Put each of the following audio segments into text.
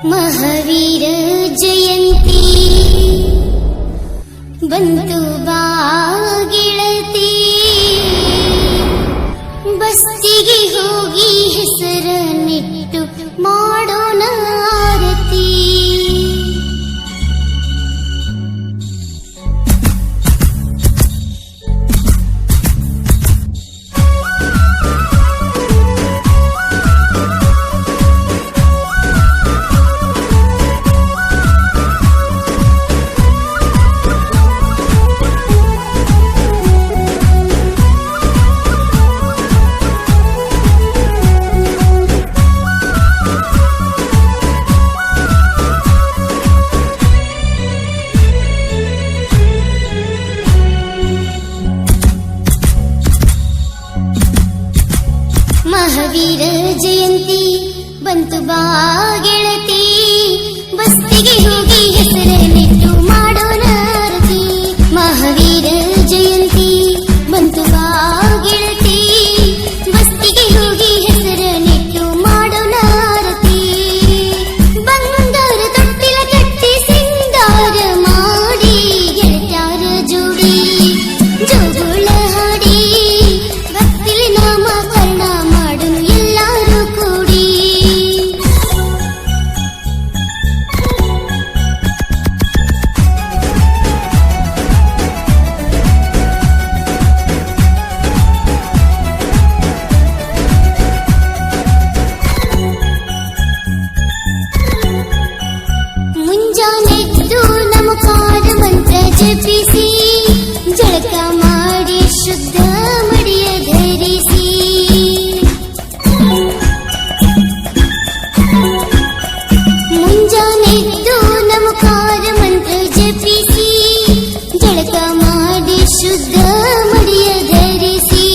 ಮಹಾವೀರ ಜಯಂತಿ ಬಂತು ಬಾ ಗೆಳತಿ, ಬಸ್ತಿಗೆ ಹೋಗಿ ಹೆಸರನ್ನಿಟ್ಟು ಮಾಡೋಣ ಆರತಿ. ಮಹಾವೀರ ಜಯಂತಿ ಬಂತು ಬಾ ಗೆಳತಿ, ಬಸ್ತಿಗೆ ಹೋಗಿ ಹೆಸರನ್ನಿಟ್ಟು ಮಾಡೋಣ ಆರತಿ. ಮಹಾವೀರ ಜಯಂತಿ ಬಂತು ಬಾ ಗೆಳತಿ, ಬಸ್ತಿಗೆ ಹೋಗಿ ಹೆಸರನ್ನಿಟ್ಟು ಮಾಡೋಣ ಆರತಿ. ಬಂಗಾರ ತೊಟ್ಟಿಲ ಕಟ್ಟಿ ಸಿಂಗಾರ ಮಾಡಿ ಗೆಳತ್ಯಾರ ಜೋಡಿ ಜೋಗುಳ ಹಾಡಿ ಭಕ್ತಿಲಿ ನಾಮಕರಣ ಮಾಡೋನು ಎಲ್ಲರೂ ಕೂಡಿ. ಮುಂಜಾನೆದ್ದು ನಮಕಾರ ಮಂತ್ರ ಜಪಿಸಿ ಜಳಕ ಮಾಡಿ ಶುದ್ಧ ಮಡಿಯ ಧರಿಸಿ, ಮುಂಜಾನೆದ್ದು ನಮಕಾರ ಮಂತ್ರ ಜಪಿಸಿ ಜಳಕ ಮಾಡಿ ಶುದ್ಧ ಮಡಿಯ ಧರಿಸಿ,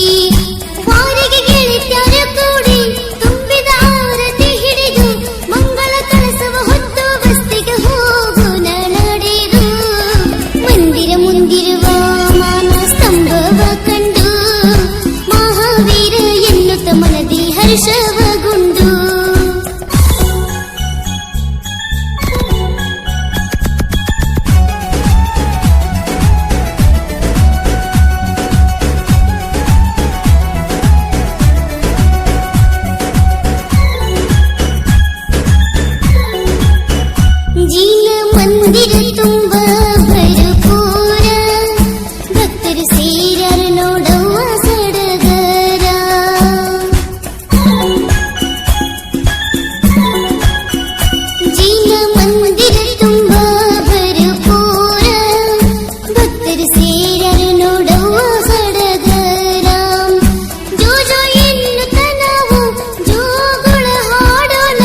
ವಾರಿಗೆ ಗೆಳತ್ಯಾರ ಕೂಡಿ ತುಂಬಿದ ಆರತಿ ಹಿಡಿದು ಮಂಗಳ ಕಳಸವ ಹೊತ್ತು ಬಸ್ತಿಗೆ ಹೋಗೋಣ ನಡೆದು. ಮಂದಿರ ಮುಂದಿರುವ ಮಾನ ಸ್ತಂಭವ ಕಂಡು ಮಹಾವೀರ ಎನ್ನುತ್ತ ಮನದಿ ಹರ್ಷವಗುಂಡು. ಜೀನ ಮಂದಿರ ತುಂಬ ಭರಪೂರ, ಭಕ್ತರು ಸೇರರ ನೋಡವ್ವ ಸಡಗರ. ಜೀನ ಮಂದಿರ ತುಂಬ ಭರಪೂರ, ಭಕ್ತರು ಸೇರರ ನೋಡವ್ವ ಸಡಗರ. ಜೋ ಜೋ ಎನ್ನುತ್ತ ನಾವು ಜೋಗುಳ ಹಾಡೋಣ,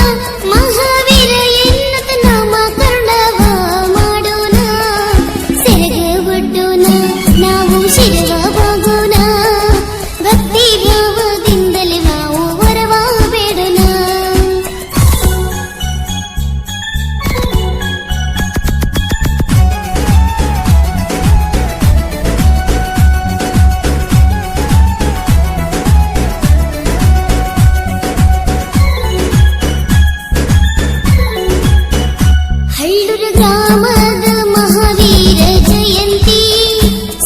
ಮಹಾವೀರ ಎನ್ನುತ್ತ ನಾಮಕರಣವ ಮಾಡೋಣ. ಸೆರಗ ಒಡ್ಡೋಣ ನಾವು ಶಿರವಾಗೋಣ, ಭಕ್ತಿ ಭಾವದಿಂದಲೇ ನಾವು ವರವ ಬೇಡೋಣ. ಹಳ್ಳೂರ ಗ್ರಾಮದ ಮಹಾವೀರ ಜಯಂತಿ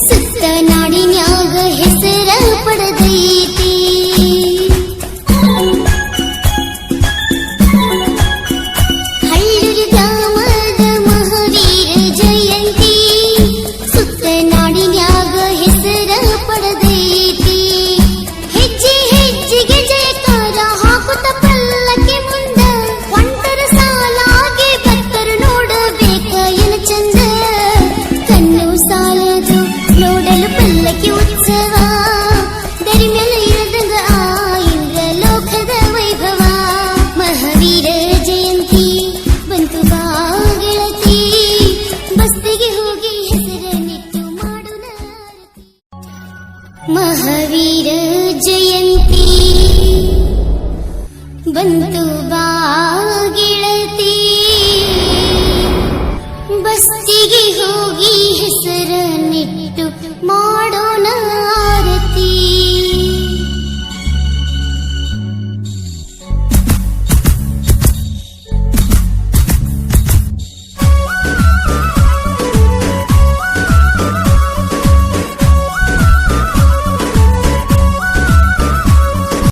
ಸುತ್ತ ನಾಡಿನ್ಯಾಗ ಹೆಸರ ಪಡೆದೈತಿ. ಹಳ್ಳೂರ ಗ್ರಾಮದ ಮಹಾವೀರ ಜಯಂತಿ ಸುತ್ತ ನಾಡಿನ್ಯಾಗ ಹೆಸರ ಪಡೆದೈತಿ. ಹೆಜ್ಜೆ ಹೆಜ್ಜೆಗೆ ಜಯಕಾರ ಹಾಕುತ್ತ ಪಲ್ಲಕ್ಕಿ ಮುಂದ ಒಂಟರ ಸಾಲಾಗಿ ಭಕ್ತರು ನೋಡಬೇಕ ಎನ ಚಂದ. ಕಣ್ಣು ಸಾಲದು ನೋಡಲು ಪಲ್ಲಕ್ಕಿ ಉತ್ಸವ, ದರಿ ಮೇಲೆ ಇರದಂಗ ಆ ಇಂದ್ರ ಲೋಕದ ವೈಭವ. ಮಹಾವೀರ ಜಯಂತಿ